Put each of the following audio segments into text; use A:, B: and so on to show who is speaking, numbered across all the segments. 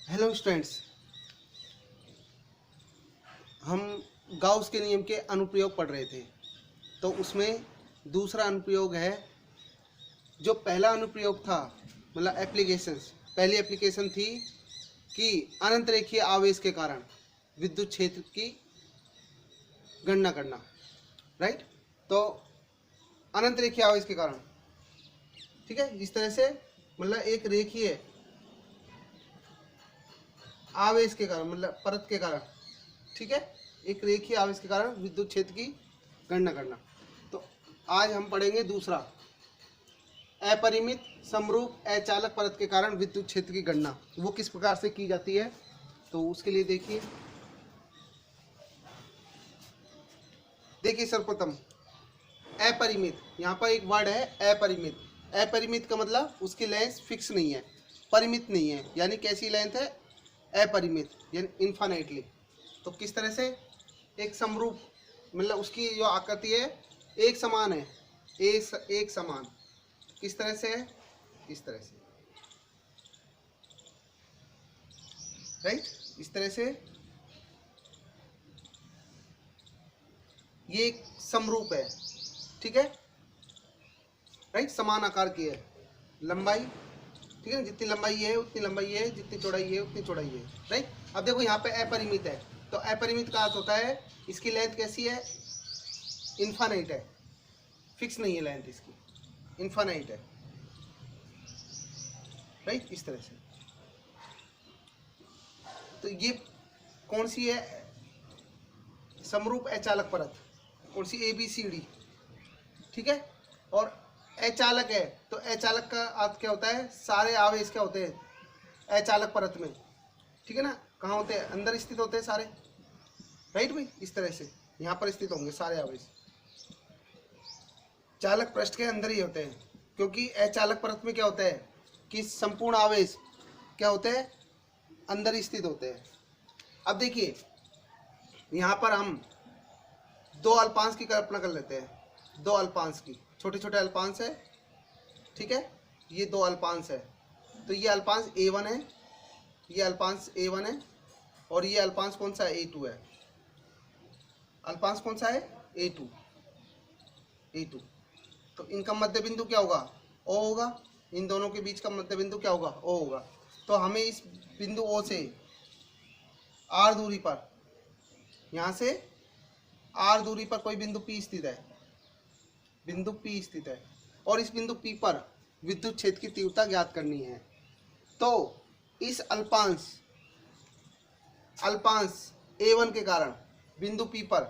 A: Hello students, हम Gauss के नियम के अनुप्रयोग पढ़ रहे थे। तो उसमें दूसरा अनुप्रयोग है। जो पहला अनुप्रयोग था, मतलब एप्लीकेशंस, पहली एप्लीकेशन थी कि अनंत रेखीय आवेश के कारण विद्युत क्षेत्र की गणना करना। राइट। तो अनंत रेखीय आवेश के कारण, ठीक है, इस तरह से मतलब एक रेखीय आवेश के कारण, मतलब परत के कारण, ठीक है, एक रेखीय आवेश के कारण विद्युत क्षेत्र की गणना करना। तो आज हम पढ़ेंगे दूसरा, अपरिमित समरूप अचालक परत के कारण विद्युत क्षेत्र की गणना, वो किस प्रकार से की जाती है। तो उसके लिए देखिए सर्वप्रथम अपरिमित, यहाँ पर एक वर्ड है अपरिमित। अपरिमित का मतलब उसकी लेंथ फिक्स नहीं है, परिमित नहीं है, यानी कैसी लेंथ है, अपरिमित, यानी इन्फाइनाइटली। तो किस तरह से, एक समरूप, मतलब उसकी जो आकृति है एक समान है, एक समान, किस तरह से है, इस तरह से, राइट, इस तरह से ये एक समरूप है, ठीक है, राइट, समान आकार की है, लंबाई, ठीक है ना, जितनी लंबाई है उतनी लंबाई है, जितनी चौड़ाई है उतनी चौड़ाई है, राइट। अब देखो यहाँ पे अपरिमित है, तो अपरिमित का अर्थ होता है इसकी लेंथ कैसी है, इन्फानाइट है, फिक्स नहीं है लेंथ इसकी, इन्फानाइट है, राइट, इस तरह से। तो ये कौन सी है, समरूप अचालक परत, कौन सी, ABCD, ठीक है। और अचालक है, तो अचालक का अर्थ क्या होता है, सारे आवेश क्या होते हैं अचालक परत में, ठीक है ना, कहाँ होते हैं, अंदर स्थित होते हैं सारे, राइट भाई, इस तरह से यहाँ पर स्थित होंगे सारे आवेश, चालक पृष्ठ के अंदर ही होते हैं, क्योंकि अचालक परत में क्या होता है कि संपूर्ण आवेश क्या होते हैं, अंदर स्थित होते हैं। अब देखिए यहाँ पर हम दो अल्पांश की कल्पना कर लेते हैं, दो अल्पांश की, छोटे छोटे अल्पांश है, ठीक है, ये दो अल्पांश है। तो ये अल्पांश A1 है, ये अल्पांश A1 है, और ये अल्पांश कौन सा है, A2 है। अल्पांश कौन सा है, A2, A2। तो इनका मध्य बिंदु क्या होगा, O होगा, इन दोनों के बीच का मध्य बिंदु क्या होगा, O होगा। तो हमें इस बिंदु O से R दूरी पर, यहाँ से R दूरी पर कोई बिंदु P स्थित है, बिंदु P स्थित है, और इस बिंदु P पर विद्युत क्षेत्र की तीव्रता ज्ञात करनी है। तो इस अल्पांश A1 के कारण बिंदु P पर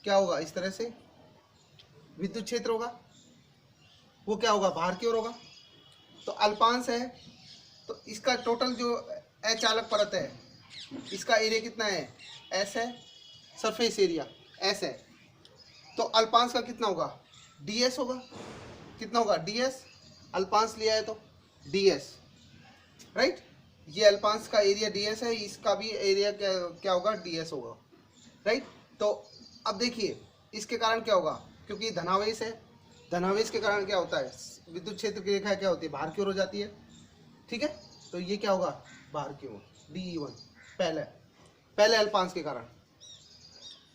A: क्या होगा, इस तरह से विद्युत क्षेत्र होगा, वो क्या होगा, बाहर की ओर होगा। तो अल्पांश है, तो इसका टोटल जो अचालक परत है, इसका एरिया कितना है, S है, सरफेस एरिया S है। तो अल्पांश का कितना होगा, DS होगा, कितना होगा, DS, अल्पांश लिया है तो DS, राइट। ये अल्पांश का एरिया DS है, इसका भी एरिया क्या होगा, DS होगा, राइट। तो अब देखिए इसके कारण क्या होगा, क्योंकि धनावेश है, धनावेश के कारण क्या होता है, विद्युत क्षेत्र की रेखा क्या होती है, बाहर की ओर हो जाती है, ठीक है। तो ये क्या होगा, बाहर की ओर, DE1, पहले अल्पांश के कारण,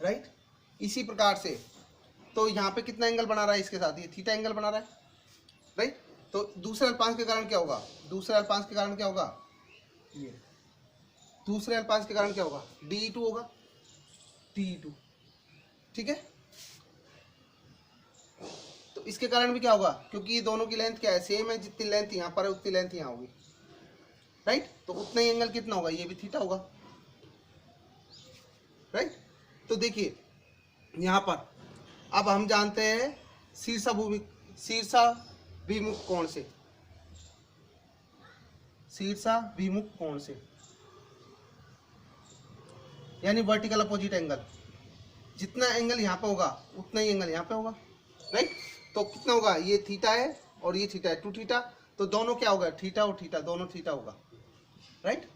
A: राइट। इसी प्रकार से तो यहाँ पे कितना एंगल बना रहा है इसके साथ, ये थीटा एंगल बना रहा है, राइट। तो दूसरे अल्पांश के कारण क्या होगा, दूसरे अल्पांश के कारण क्या होगा, ये दूसरे अल्पांश के कारण क्या होगा, DE2 होगा, DE2, ठीक है। तो इसके कारण भी क्या होगा, क्योंकि ये दोनों की लेंथ क्या है, सेम है, जितनी लेंथ यहाँ पर है उतनी लेंथ यहाँ होगी, राइट। तो उतना ही एंगल कितना होगा, ये भी थीटा होगा, राइट। तो देखिए यहाँ पर अब हम जानते हैं शीर्षाभिमुख कोण से, शीर्षाभिमुख कोण से, यानी वर्टिकल अपोजिट एंगल, जितना एंगल यहाँ पे होगा उतना ही एंगल यहाँ पे होगा, राइट। तो कितना होगा, ये थीटा है और ये थीटा है, 2 थीटा, तो दोनों क्या होगा, थीटा और थीटा, दोनों थीटा होगा, राइट।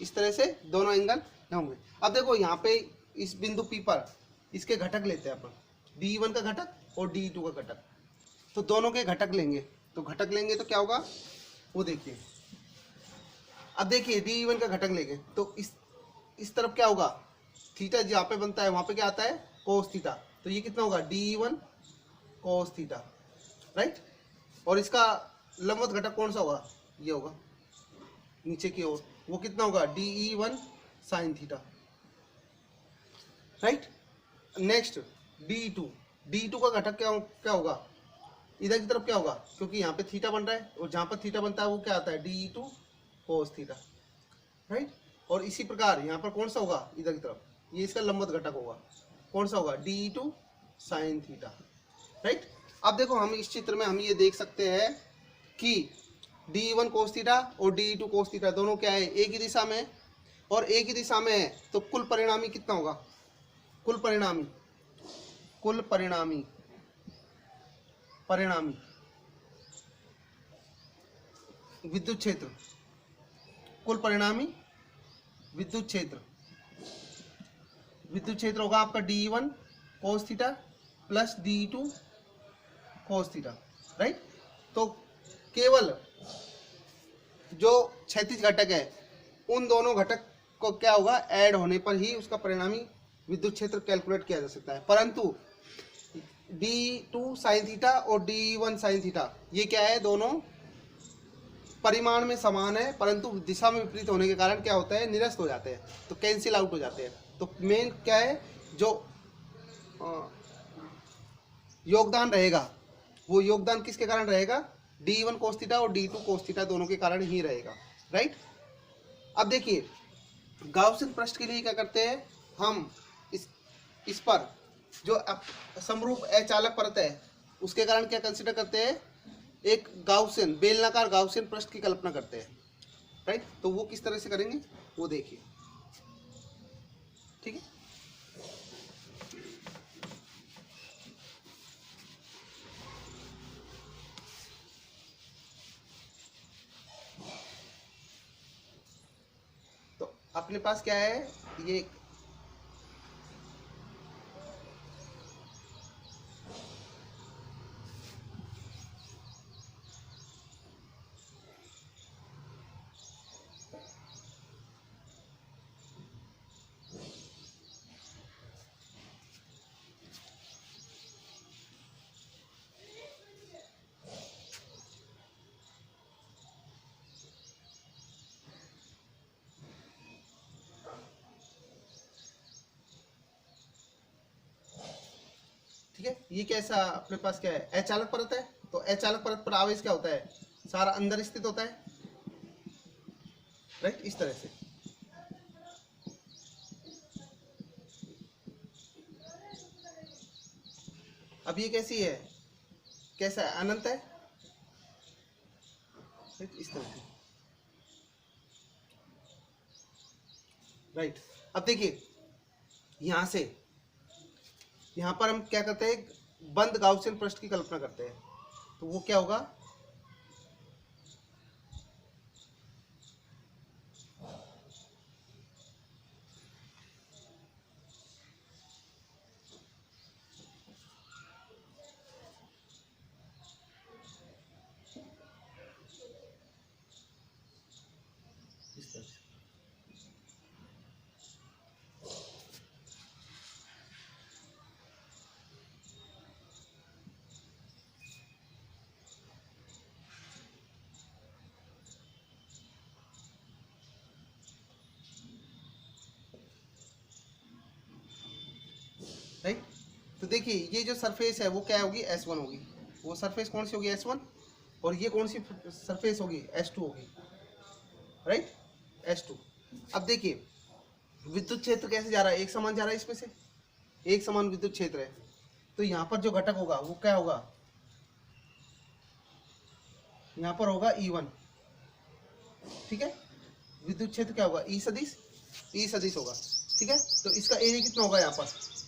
A: इस तरह से दोनों एंगल होंगे। अब देखो यहाँ पे इस बिंदु P पर इसके घटक लेते हैं अपन, DE1 का घटक और DE2 का घटक, तो दोनों के घटक लेंगे, तो घटक लेंगे तो क्या होगा, वो देखिए अब देखिए डी1 का घटक लेंगे तो इस तरफ क्या होगा, थीटा जहाँ पे बनता है वहां पे क्या आता है, कोस थीटा। तो ये कितना होगा, डी1 कोस थीटा, राइट। और इसका लंबवत घटक कौन सा होगा, ये होगा नीचे की ओर, वो कितना होगा, D one sine theta, right. Next D two का घटक क्या होगा, इधर की तरफ क्या होगा, क्योंकि यहाँ पे थीटा बन रहा है और जहाँ पर थीटा बनता है वो क्या आता है, डी2 कोस थीटा, राइट। और इसी प्रकार यहाँ पर कौन सा होगा, इधर की तरफ, ये इसका लंबवत घटक होगा, कौन सा होगा, डी2 साइन थीटा, राइट। अब देखो हम इस चित्र में हम ये देख सकते हैं कि डी1 कोस थीटा और डी2 कोस थीटा दोनों क्या है, एक ही दिशा में और एक ही दिशा में है। तो कुल परिणामी कितना होगा, कुल परिणामी विद्युत क्षेत्र, कुल परिणामी विद्युत क्षेत्र होगा आपका D one cos theta plus D two cos theta, right. तो केवल जो क्षैतिज घटक है उन दोनों घटक को क्या होगा, ऐड होने पर ही उसका परिणामी विद्युत क्षेत्र कैलकुलेट किया जा सकता है। परंतु D2 साइन थीटा और D1 साइन थीटा ये क्या है, दोनों परिमाण में समान है परंतु दिशा में विपरीत होने के कारण क्या होता है, निरस्त हो जाते हैं, तो कैंसिल आउट हो जाते हैं। तो मेन क्या है, जो योगदान रहेगा वो योगदान किसके कारण रहेगा, D1 कोस थीटा और D2 कोस थीटा दोनों के कारण ही रहेगा, राइट। अब देखिए गाउसियन पृष्ठ के लिए क्या करते हैं हम, इस पर जो समरूप अचालक परत है उसके कारण क्या कंसीडर करते हैं, एक गाउसियन बेलनाकार गाउसियन पृष्ठ की कल्पना करते हैं, राइट। तो वो किस तरह से करेंगे वो देखिए, ठीक है। तो अपने पास क्या है, ये ठीक है। ये कैसा अपने पास क्या है, अचालक परत है। तो अचालक परत पर आवेश क्या होता है, सारा अंदर स्थित होता है, राइट, इस तरह से। अब ये कैसी है, कैसा है, अनंत है, इस तरह से, राइट। अब देखिए यहां से यहाँ पर हम क्या करते हैं, बंद गाउसियन पृष्ठ की कल्पना करते हैं। तो वो क्या होगा, इस तरह से, राइट। तो देखिए ये जो सरफेस है वो क्या होगी, S1 होगी। वो सरफेस कौन सी होगी, S1। और ये कौन सी सरफेस होगी, S2 होगी, राइट, S2। अब देखिए विद्युत क्षेत्र कैसे जा रहा है, एक समान जा रहा है, इसमें से एक समान विद्युत क्षेत्र है। तो यहाँ पर जो घटक होगा वो क्या होगा, यहाँ पर होगा E1, ठीक है। विद्युत क्षेत्र क्या होगा, ई सदिश होगा, ठीक है। तो इसका एरिया कितना होगा,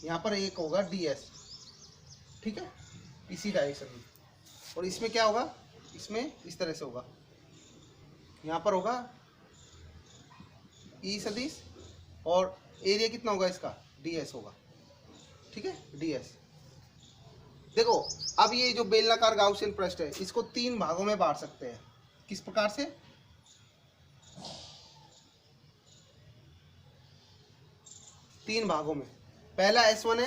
A: यहाँ पर एक होगा ds, ठीक है, इसी डायरेक्शन में। और इसमें क्या होगा, इसमें इस तरह से होगा, यहाँ पर होगा ई सदिश और एरिया कितना होगा इसका, ds होगा, ठीक है, ds। देखो अब ये जो बेलनाकार गाउसियन पृष्ठ है इसको तीन भागों में बांट सकते हैं। किस प्रकार से, तीन भागों में। पहला S1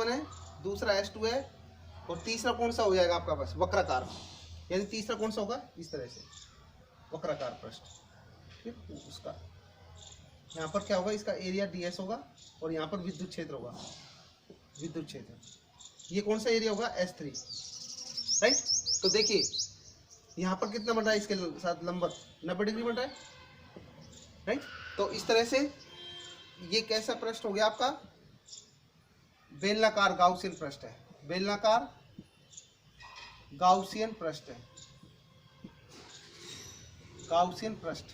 A: है, दूसरा S2 है, और तीसरा कौन सा हो जाएगा आपका पास? वक्राकार। यानी तीसरा कौन सा होगा? इस तरह से वक्राकार पृष्ठ। ठीक, उसका यहाँ पर क्या होगा? इसका एरिया ds होगा और यहाँ पर विद्युत क्षेत्र होगा। विद्युत क्षेत्र ये कौन सा एरिया होगा? S3, right. तो देखिए यहाँ पर कितना बन रहा है? इसके साथ लंबवत 90 डिग्री बन रहा है, राइट। तो इस तरह से ये कैसा पृष्ठ हो गया आपका? बेलनाकार गाउसियन पृष्ठ है। बेलनाकार गाउसियन पृष्ठ है, गाउसियन पृष्ठ,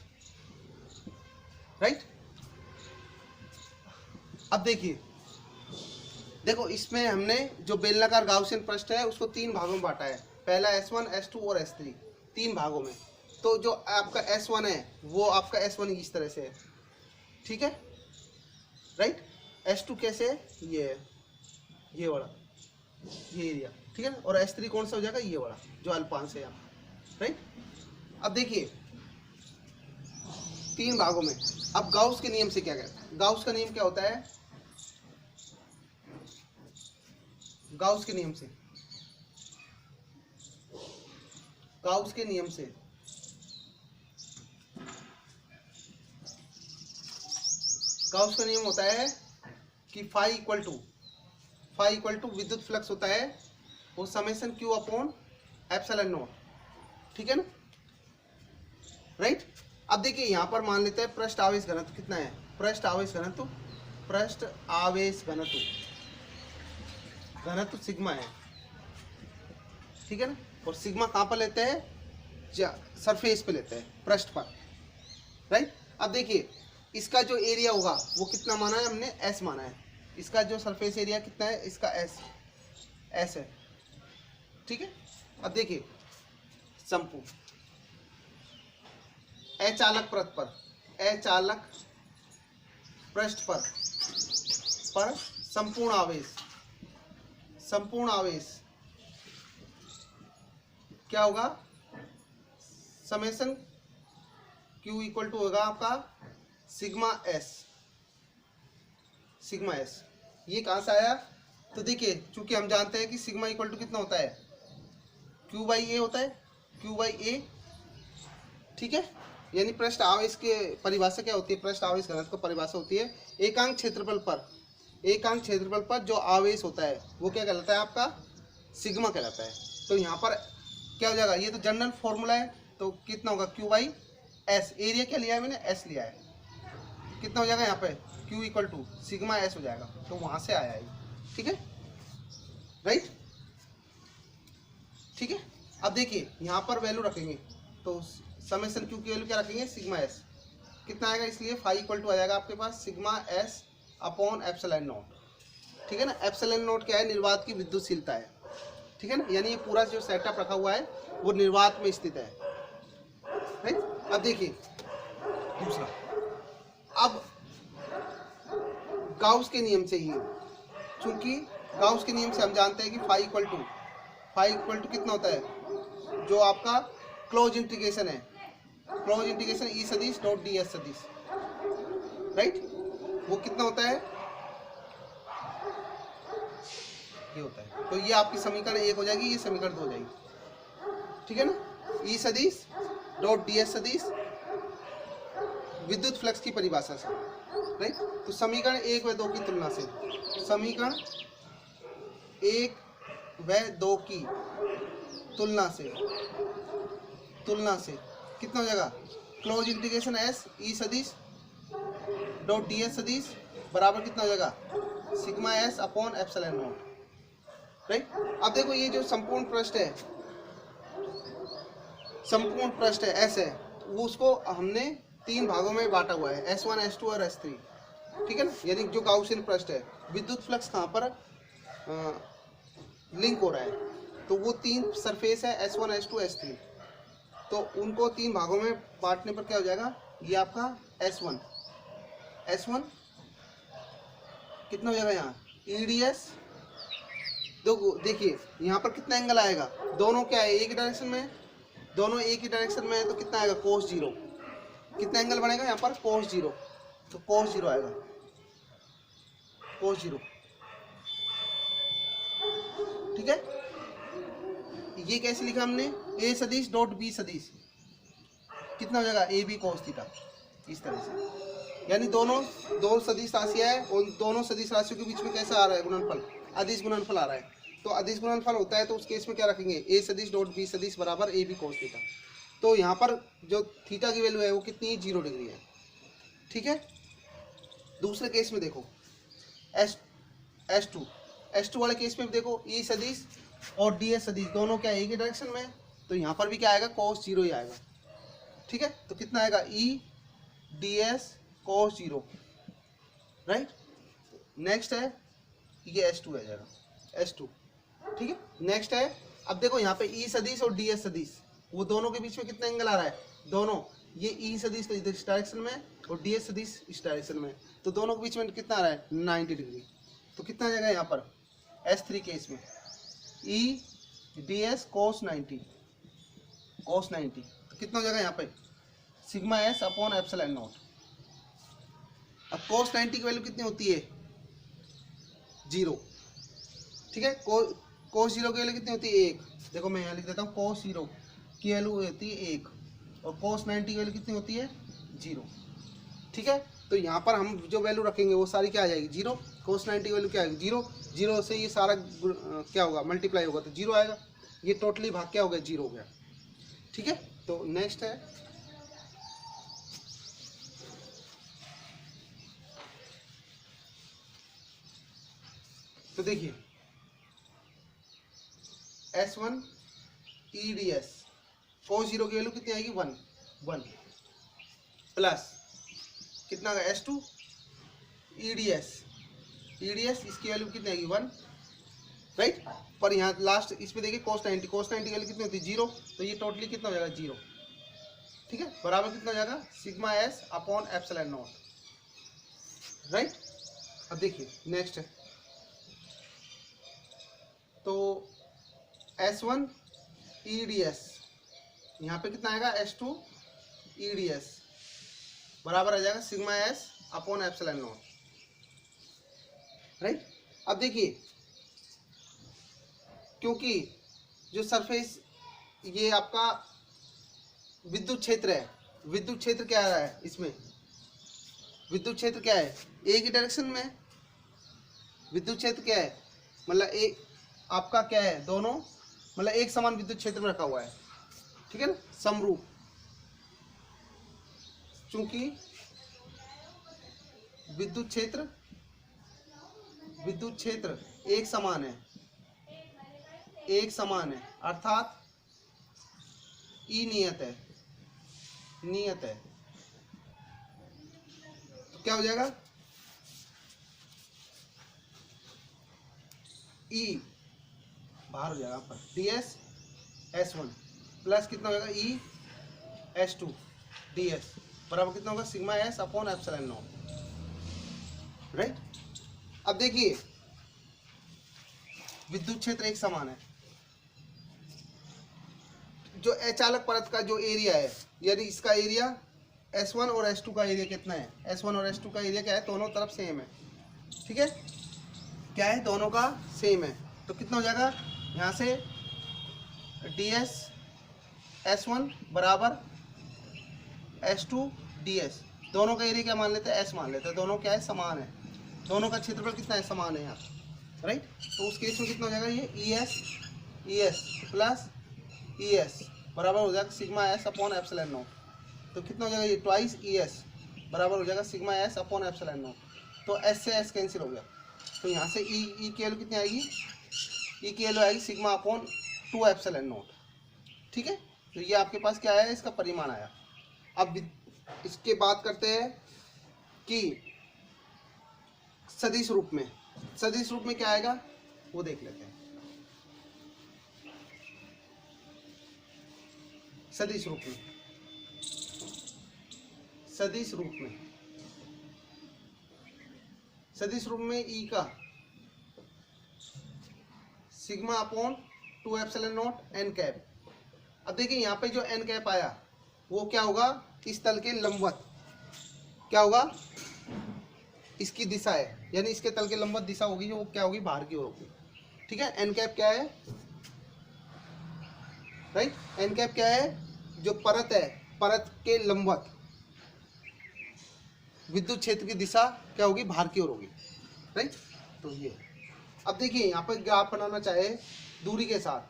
A: राइट। अब देखिए, देखो इसमें हमने जो बेलनाकार गाउसियन पृष्ठ है उसको तीन भागों में बांटा है। पहला S1, S2 और S3, तीन भागों में। तो जो आपका S1 है वो आपका S1 इस तरह से है, ठीक है, राइट। S2 कैसे है? ये है, ये वाला, ये एरिया, ठीक है ना। और S3 कौन सा हो जाएगा? ये वाला जो अल्पांश है यहाँ, राइट। अब देखिए तीन भागों में। अब गाउस के नियम से क्या कहते हैं? गाउस का नियम क्या होता है? गाउस के नियम से, गाउस के नियम से गाउस का नियम होता है कि फाई इक्वल टू विद्युत फ्लक्स होता है वो summation Q upon epsilon naught, ठीक है ना, राइट। अब देखिए यहाँ पर मान लेते हैं पृष्ठ आवेश घनत्व कितना है? पृष्ठ आवेश घनत्व सिग्मा है, ठीक है ना। और सिग्मा कहाँ पर लेते हैं? सरफेस पे लेते हैं, पृष्ठ पर, राइट। अब देखिए इसका जो एरिया होगा वो कितना माना है हमने? S माना है। इसका जो सरफेस एरिया कितना है? इसका S है, ठीक है। अब देखिए संपूर्ण अचालक पृष्ठ पर संपूर्ण आवेश क्या होगा? समेशन Q इक्वल टू होगा आपका सिग्मा S। ये कहाँ से आया? तो देखिए चूंकि हम जानते हैं कि सिग्मा इक्वल टू कितना होता है? Q बाई A होता है, Q बाई A, ठीक है। यानी पृष्ठ आवेश के परिभाषा क्या होती है? पृष्ठ आवेश घनत्व की परिभाषा होती है एकांक क्षेत्रफल पर जो आवेश होता है वो क्या कहलाता है? आपका सिग्मा कहलाता है। तो यहाँ पर क्या हो जाएगा? ये तो जनरल फॉर्मूला है, तो कितना होगा? Q by S। एरिया क्या लिया है मैंने? S लिया है। कितना हो जाएगा यहाँ पे? Q equal to sigma S हो जाएगा। तो वहां से आया है, ठीक है, राइट, ठीक है। अब देखिए यहाँ पर वैल्यू रखेंगे तो समेशन Q की वैल्यू क्या रखेंगे? सिग्मा S कितना आएगा? इसलिए फाई इक्वल टू आ जाएगा आपके पास sigma S upon epsilon naught, ठीक है ना। एप्सिलॉन नॉट क्या है? निर्वात की विद्युतशीलता है, ठीक है ना। यानी ये पूरा जो सेटअप रखा हुआ है वो निर्वात में स्थित है, राइट। अब देखिए दूसरा, अब गाउस के नियम से ही, चूंकि गाउस के नियम से हम जानते हैं कि फाई इक्वल टू कितना होता है? जो आपका क्लोज इंटीग्रेशन है, क्लोज इंटीग्रेशन ई सदिश डॉट डी एस सदिश, राइट, वो कितना होता है? ये होता है। तो ये आपकी समीकरण 1 हो जाएगी, ये समीकरण 2 हो जाएगी, ठीक है ना। ई सदिश डॉट डी एस सदिश विद्युत फ्लक्स की परिभाषा से, राइट। तो समीकरण 1 व 2 की तुलना से, समीकरण 1 व 2 की तुलना से कितना हो जाएगा? क्लोज इंटीग्रेशन S ई सदिश डॉट डी एस सदिश बराबर कितना हो जाएगा? Sigma S upon epsilon not, right. अब देखो ये जो संपूर्ण पृष्ठ है S है, वो उसको हमने तीन भागों में बांटा हुआ है, S1, S2 और S3, ठीक है ना। यानी जो गाउसियन पृष्ठ है, विद्युत फ्लक्स कहाँ पर लिंक हो रहा है? तो वो तीन सरफेस है S1, S2, S3, तो उनको तीन भागों में बांटने पर क्या हो जाएगा? ये आपका S1 कितना हो जाएगा यहाँ? EDS। देखिए यहाँ पर कितना एंगल आएगा? दोनों क्या है? एक ही डायरेक्शन में, दोनों एक ही डायरेक्शन में है, तो कितना आएगा? cos 0। कितना एंगल बनेगा यहाँ पर? cos 0, तो cos 0 आएगा, कोस 0, ठीक है। ये कैसे लिखा हमने, ए सदिश डॉट बी सदिश, कितना हो जाएगा ए बी कोस थीटा, इस तरह से। यानी दो सदिश राशियां है और दोनों सदिश राशियों के बीच में कैसा आ रहा है गुणनफल, अदिश गुणनफल आ रहा है। तो अदिश गुणनफल होता है तो उस केस में क्या रखेंगे, ए सदिश डॉट बी सदिश बराबर ए बी कोस थीटा। तो यहाँ पर जो थीटा की वैल्यू है वो कितनी, 0 डिग्री है, ठीक है। दूसरे केस में देखो एस टू वाले केस में भी देखो, ई सदिश और डी एस सदिश दोनों क्या एक ही डायरेक्शन में है, तो यहाँ पर भी क्या आएगा, cos 0 ही आएगा, ठीक है। तो कितना आएगा, E D S cos 0, right. Next है ये S2 आ जाएगा, S2, ठीक है। नेक्स्ट है, अब देखो यहाँ पे ई सदिश और डी एस सदिश, वो दोनों के बीच में कितना एंगल आ रहा है, दोनों, ये ई सदिश तो इधर इस डायरेक्शन में और डी एस सदिश इस डायरेक्शन में, तो दोनों के बीच में कितना आ रहा है, 90 डिग्री। तो कितना आ जाएगा यहाँ पर S3 केस में, ई डी एस कोस 90, तो कितना हो जाएगा यहाँ पे, sigma S upon epsilon not. अब कोस 90 की वैल्यू कितनी होती है, 0, ठीक है। कोस 0 की वैल्यू कितनी होती है, 1। देखो मैं यहाँ लिख देता हूँ, कोस 0 की वैल्यू होती है 1 और कोस 90 की वैल्यू कितनी होती है, 0, ठीक है। तो यहाँ पर हम जो वैल्यू रखेंगे वो सारी क्या आ जाएगी, 0। कोस 90 की वैल्यू क्या आएगी, 0, 0 से ये सारा क्या होगा, मल्टीप्लाई होगा तो 0 आएगा, ये टोटली भाग क्या हो गया, 0 हो गया, ठीक है। तो नेक्स्ट है तो देखिए S1 EDS कोस 0 की वैल्यू कितनी आएगी, 1 प्लस कितना आएगा S2 EDS इसकी वैल्यू कितनी आएगी, 1, राइट। पर यहाँ लास्ट इस पे देखिए कोस 90 की वैल्यू कितनी होती है, 0, तो ये टोटली कितना हो जाएगा, 0, ठीक है। बराबर कितना हो जाएगा, sigma S upon epsilon not, right. अब देखिए नेक्स्ट है, तो S1 EDS यहाँ पे कितना आएगा, S2 EDS बराबर आ जाएगा sigma S upon epsilon not, right. अब देखिए क्योंकि जो सरफेस ये आपका विद्युत क्षेत्र है, विद्युत क्षेत्र क्या आ रहा है इसमें, विद्युत क्षेत्र क्या है, एक ही डायरेक्शन में, विद्युत क्षेत्र क्या है, मतलब एक आपका क्या है, दोनों मतलब एक समान विद्युत क्षेत्र में रखा हुआ है, ठीक है ना, समरूप। चूंकि विद्युत क्षेत्र एक समान है, अर्थात ई नियत है, तो क्या हो जाएगा, ई बाहर हो जाएगा पर ds S1 प्लस कितना होगा, ई S2 ds बराबर कितना होगा, sigma S upon epsilon not, right. अब देखिए विद्युत क्षेत्र एक समान है, जो अचालक परत का जो एरिया है, यानी इसका एरिया S1 और S2 का एरिया कितना है, S1 और S2 का एरिया क्या है, दोनों तरफ सेम है, ठीक है, क्या है, दोनों का सेम है। तो कितना हो जाएगा, यहाँ से ds S1 बराबर S2 ds, दोनों का एरिया क्या मान लेते हैं, S मान लेते हैं, दोनों क्या है, समान है, दोनों का क्षेत्रफल कितना है, समान है यहाँ, राइट। तो उस केस में कितना हो जाएगा, ये ES प्लस ES बराबर हो जाएगा sigma S upon epsilon not, तो कितना हो जाएगा, ये ट्वाइस ES बराबर हो जाएगा sigma S upon epsilon not. तो S से S कैंसिल हो गया, तो यहाँ से ई की वैल्यू कितनी आएगी, ई की वैल्यू आएगी सिग्मा अपॉन 2 एप्सिलॉन नॉट, ठीक है। तो ये आपके पास क्या आया, इसका परिमाण आया। अब इसके बात करते हैं कि सदिश रूप में क्या आएगा वो देख लेते हैं। सदिश रूप में ई का sigma upon 2 epsilon not an cap. अब देखिए यहाँ पे जो एन कैप आया वो क्या होगा, इस तल के लंबवत, क्या होगा, इसकी दिशा है, यानी इसके तल के लंबवत दिशा होगी जो वो क्या होगी, बाहर की ओर होगी। ठीक है, एन कैप क्या है, राइट, एन कैप क्या है, जो परत है, परत के लंबवत विद्युत क्षेत्र की दिशा क्या होगी, बाहर की ओर होगी, राइट। तो ये अब देखिए यहाँ पर ग्राफ बनाना चाहे दूरी के साथ,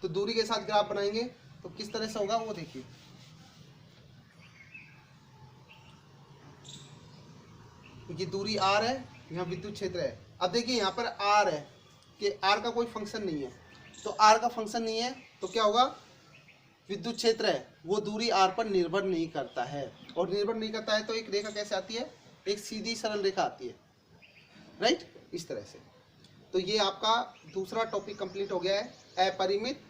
A: तो दूरी के साथ ग्राफ बनाएंगे तो किस तरह से होगा वो देखिए। ये दूरी r है, यहाँ विद्युत क्षेत्र है। अब देखिए यहाँ पर r है कि r का कोई फंक्शन नहीं है, तो r का फंक्शन नहीं है तो क्या होगा, विद्युत क्षेत्र है वो दूरी r पर निर्भर नहीं करता है, और निर्भर नहीं करता है तो एक रेखा कैसे आती है, एक सीधी सरल रेखा आती है, राइट, इस तरह से। तो ये आपका दूसरा टॉपिक कंप्लीट हो गया है, अपरिमित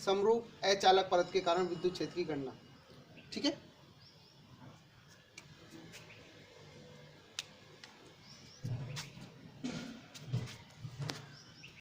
A: समरूप अचालक परत के कारण विद्युत क्षेत्र की गणना। ठीक है।